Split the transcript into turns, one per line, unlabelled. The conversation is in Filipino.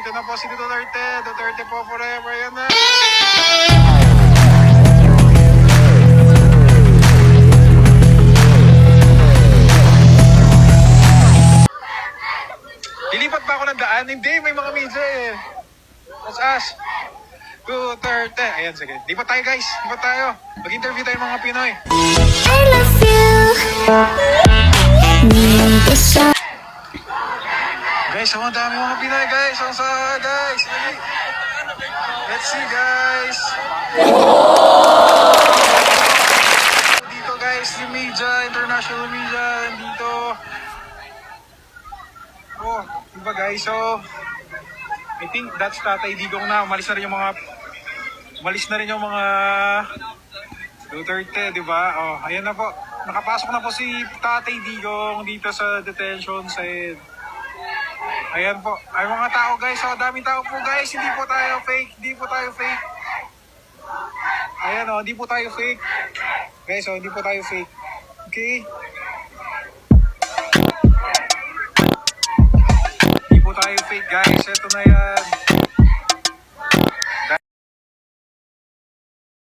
Dito na po si Duterte. Duterte po forever. Yan na. Lilipat ba ako ng daan? Hindi, may mga media eh. As. Duterte. Ayan, sige. Lipat tayo guys. Lipat tayo. Mag-interview tayo mga Pinoy.
I love you.
Guys, ang dami mga Pinoy guys. Ang sa guys. Let's see guys. Dito guys, yung media, international media. Dito. Oh, diba guys? So, I think that's Tatay Digong na. Umalis na rin yung mga Duterte, di ba? Oh, ayan na po. Nakapasok na po si Tatay Digong dito sa detention side. Ayan po. Ay mga tao guys. Oh, daming tao po guys. Hindi po tayo fake. Hindi po tayo fake. Ayan oh, hindi po tayo fake. Guys, oh, hindi po tayo fake. Okay? Hindi po tayo fake guys. Ito na yan.